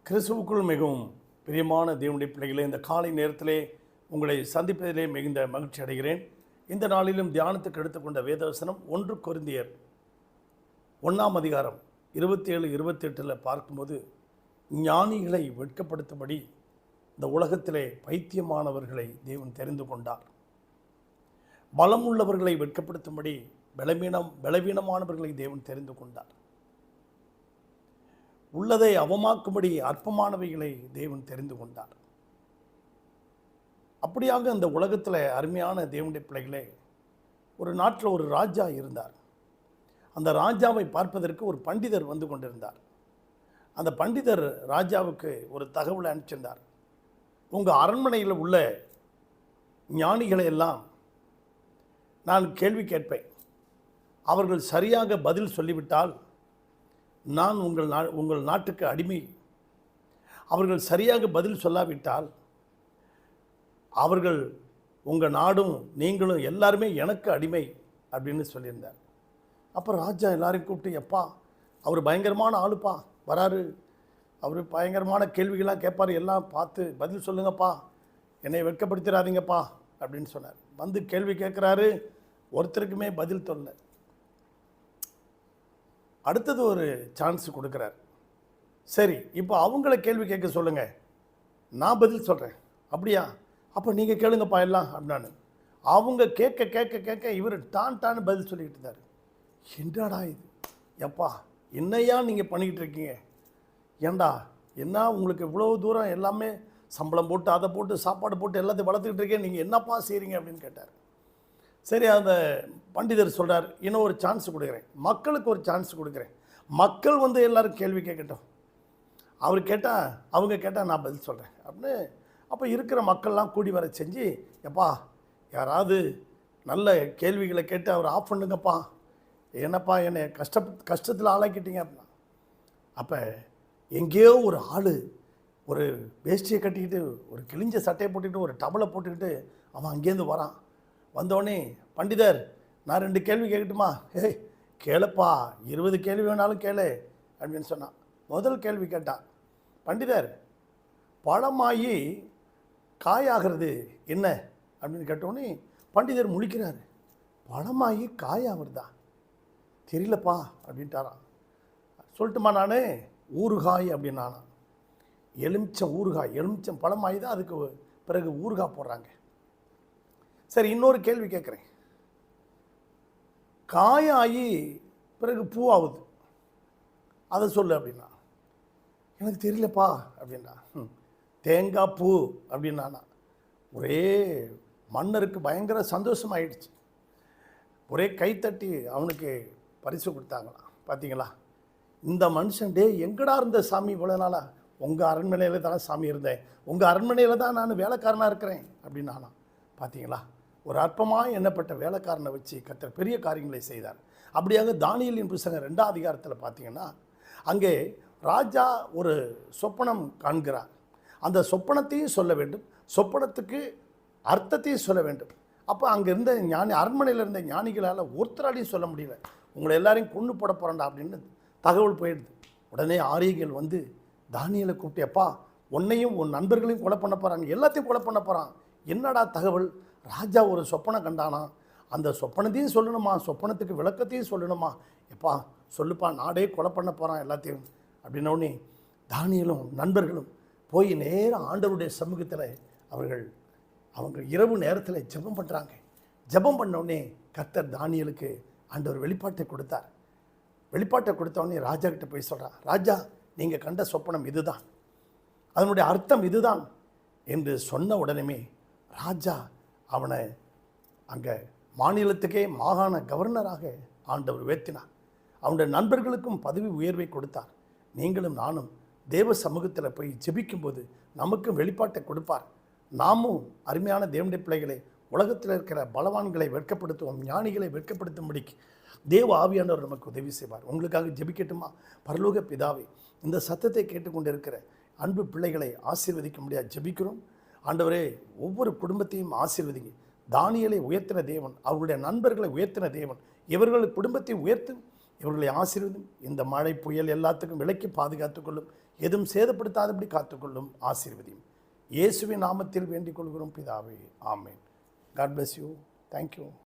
கிறிஸ்துவுக்குள் மிகவும் பிரியமான தேவனுடைய பிள்ளைகளே, இந்த காலை நேரத்திலே உங்களை சந்திப்பதிலே மிகுந்த மகிழ்ச்சி அடைகிறேன். இந்த நாளிலும் தியானத்துக்கு எடுத்துக்கொண்ட வேதவசனம் 1 கொரிந்தியர் 1ஆம் அதிகாரம் 27-28 பார்க்கும்போது, ஞானிகளை வெட்கப்படுத்தும்படி இந்த உலகத்திலே பைத்தியமானவர்களை தேவன் தெரிந்து கொண்டார். பலம் உள்ளவர்களை வெட்கப்படுத்தும்படி பலவீனமானவர்களை தேவன் தெரிந்து கொண்டார். உள்ளதை அவமாக்கும்படி அற்பமானவைகளை தேவன் தெரிந்து கொண்டார். அப்படியாக இந்த உலகத்தில் அருமையான தேவனுடைய பிள்ளைகளே, ஒரு நாட்டில் ஒரு ராஜா இருந்தார். அந்த ராஜாவை பார்ப்பதற்கு ஒரு பண்டிதர் வந்து கொண்டிருந்தார். அந்த பண்டிதர் ராஜாவுக்கு ஒரு தகவலை அனுப்பிச்சிருந்தார். உங்கள் அரண்மனையில் உள்ள ஞானிகளை எல்லாம் நான் கேள்வி கேட்பேன். அவர்கள் சரியாக பதில் சொல்லிவிட்டால் நான் உங்கள் நாட்டுக்கு அடிமை. அவர்கள் சரியாக பதில் சொல்லாவிட்டால் அவர்கள் உங்கள் நாடும் நீங்களும் எல்லாருமே எனக்கு அடிமை அப்படின்னு சொல்லியிருந்தார். அப்போ ராஜா எல்லாரையும் கூப்பிட்டு, எப்பா அவர் பயங்கரமான ஆளுப்பா வராரு, அவர் பயங்கரமான கேள்விகளாக கேட்பார், எல்லாம் பார்த்து பதில் சொல்லுங்கப்பா, என்னை வெட்கப்படுத்திடாதீங்கப்பா அப்படின்னு சொன்னார். வந்து கேள்வி கேட்குறாரு, ஒருத்தருக்குமே பதில் சொல்ல. அடுத்தது ஒரு சான்ஸ் கொடுக்குறார். சரி, இப்போ அவங்கள கேள்வி கேட்க சொல்லுங்கள், நான் பதில் சொல்கிறேன். அப்படியா, அப்போ நீங்கள் கேளுங்கப்பா எல்லாம் அப்படின்னாரு. அவங்க கேட்க கேட்க கேட்க இவர் டான்னு பதில் சொல்லிக்கிட்டு இருந்தார். என்னடா இது, எப்பா என்னையா நீங்கள் பண்ணிக்கிட்டு இருக்கீங்க, ஏண்டா என்ன உங்களுக்கு இவ்வளோ தூரம் எல்லாமே சம்பளம் போட்டு அதை போட்டு சாப்பாடு போட்டு எல்லாத்தையும் வளர்த்துக்கிட்டு இருக்கேன், நீங்கள் என்னப்பா செய்கிறீங்க அப்படின்னு கேட்டார். சரி, அந்த பண்டிதர் சொல்கிறார், இன்னும் ஒரு சான்ஸ் கொடுக்குறேன், மக்களுக்கு ஒரு சான்ஸ் கொடுக்குறேன், மக்கள் வந்து எல்லோரும் கேள்வி கேட்கட்டும், அவங்க கேட்டால் நான் பதில் சொல்கிறேன் அப்படின்னு. அப்போ இருக்கிற மக்கள்லாம் கூடி வர செஞ்சு, எப்பா யாராவது நல்ல கேள்விகளை கேட்டு அவர் ஆஃப் பண்ணுங்கப்பா, என்னப்பா என்னை கஷ்டத்தில் ஆளாக்கிட்டீங்க அப்படின்னா. அப்போ எங்கேயோ ஒரு ஆள் ஒரு வேஷ்டியை கட்டிக்கிட்டு ஒரு கிழிஞ்ச சட்டையை போட்டுக்கிட்டு ஒரு டவலை போட்டுக்கிட்டு அவன் அங்கேருந்து வரான். வந்தோடனே, பண்டிதர் நான் 2 கேள்வி கேட்கட்டுமா? ஏய் கேளுப்பா, 20 கேள்வி வேணாலும் கேளு அப்படின்னு சொன்னான். முதல் கேள்வி கேட்டான், பண்டிதர் பழமாகி காயாகிறது என்ன அப்படின்னு கேட்டோடனே பண்டிதர் முழிக்கிறார். பழமாகி காயாகிறதா தெரியலப்பா அப்படின்ட்டாரான். சொல்லட்டுமா நான், ஊறுகாய் அப்படின்னானா. எலுமிச்சம் ஊறுகாய், எலுமிச்சம் பழமாகி தான் அதுக்கு பிறகு ஊறுகாய் போடுறாங்க. சரி, இன்னொரு கேள்வி கேட்குறேன், காயாகி பிறகு பூவாகுது, அதை சொல்லு அப்படின்னா. எனக்கு தெரியலப்பா அப்படின்னா. தேங்காய் பூ அப்படின்னானா. ஒரே மன்னருக்கு பயங்கர சந்தோஷமாயிடுச்சு. ஒரே கைத்தட்டி அவனுக்கு பரிசு கொடுத்தாங்களாம். பார்த்தீங்களா, இந்த மனுஷன் எங்கடா இருந்த சாமி இவ்வளோ நாளா? உங்கள் அரண்மனையில் தானே சாமி இருந்தேன், உங்கள் அரண்மனையில் தான் நான் வேலைக்காரனாக இருக்கிறேன் அப்படின்னானா. பார்த்தீங்களா, ஒரு அற்பமாக எண்ணப்பட்ட வேலைக்காரனை வச்சு கர்த்தர் பெரிய காரியங்களை செய்தார். அப்படியாக தானியேலின் புத்தகம் 2ஆம் அதிகாரத்தில் பார்த்தீங்கன்னா, அங்கே ராஜா ஒரு சொப்பனம் காண்கிறார். அந்த சொப்பனத்தையும் சொல்ல வேண்டும், சொப்பனத்துக்கு அர்த்தத்தையும் சொல்ல வேண்டும். அப்போ அங்கே இருந்த அரண்மனையில் இருந்த ஞானிகளால் ஒருத்தராலையும் சொல்ல முடியல. உங்களை எல்லாரையும் கொண்டு போட போகிறேன்டா அப்படின்னு தகவல் போயிடுது. உடனே ஆரியர்கள் வந்து தானியேலை கூப்பிட்டு, எப்பா உன்னையும் உன் நண்பர்களையும் கொலை பண்ண போகிறாங்க, எல்லாத்தையும் கொலை பண்ண போகிறான், என்னடா தகவல்? ராஜா ஒரு சொப்பனை கண்டானா, அந்த சொப்பனத்தையும் சொல்லணுமா, சொப்பனத்துக்கு விளக்கத்தையும் சொல்லணுமா? எப்பா சொல்லுப்பா, நாடே கொலை பண்ண போகிறான் எல்லாத்தையும் அப்படின்னோடனே தானியேலும் நண்பர்களும் போய் நேராக ஆண்டவருடைய சமூகத்தில் அவங்க இரவு நேரத்தில் ஜெபம் பண்ணுறாங்க. ஜெபம் பண்ணோடனே கர்த்தர் தானியேலுக்கு ஆண்டவர் வெளிப்பாட்டை கொடுத்தார். வெளிப்பாட்டை கொடுத்தோடனே ராஜா கிட்ட போய் சொல்கிறார், ராஜா நீங்கள் கண்ட சொப்பனம் இதுதான், அதனுடைய அர்த்தம் இதுதான் என்று சொன்ன உடனே ராஜா அவனை அங்கே மாநிலத்துக்கே மாகாண கவர்னராக ஆண்டவர் உயர்த்தினார். அவனுடைய நண்பர்களுக்கும் பதவி உயர்வை கொடுத்தார். நீங்களும் நானும் தேவ சமூகத்தில் போய் ஜெபிக்கும்போது நமக்கும் வெளிப்பாட்டை கொடுப்பார். நாமும் அருமையான தேவனுடைய பிள்ளைகளை, உலகத்தில் இருக்கிற பலவான்களை வெட்கப்படுத்துவோம், ஞானிகளை வெட்கப்படுத்தும்படிக்கு தேவ ஆவியானவர் நமக்கு உதவி செய்வார். உங்களுக்காக ஜெபிக்கட்டுமா? பரலோக பிதாவே, இந்த சத்தத்தை கேட்டுக்கொண்டிருக்கிற அன்பு பிள்ளைகளை ஆசீர்வதிக்க முடியாது ஜெபிக்கிறோம். ஆண்டவரே, ஒவ்வொரு குடும்பத்தையும் ஆசீர்வதிங்க. தானியேலை உயர்த்தின தேவன், அவர்களுடைய நண்பர்களை உயர்த்தின தேவன், இவர்கள் குடும்பத்தை உயர்த்தும், இவர்களை ஆசீர்வதியும். இந்த மழை புயல் எல்லாத்துக்கும் விலக்கி பாதுகாத்துக்கொள்ளும். எதுவும் சேதப்படுத்தாதபடி காத்துக்கொள்ளும். ஆசீர்வதியும். இயேசுவின் நாமத்தில் வேண்டிக் கொள்கிறோம் பிதாவே. Amen. God bless you. Thank you.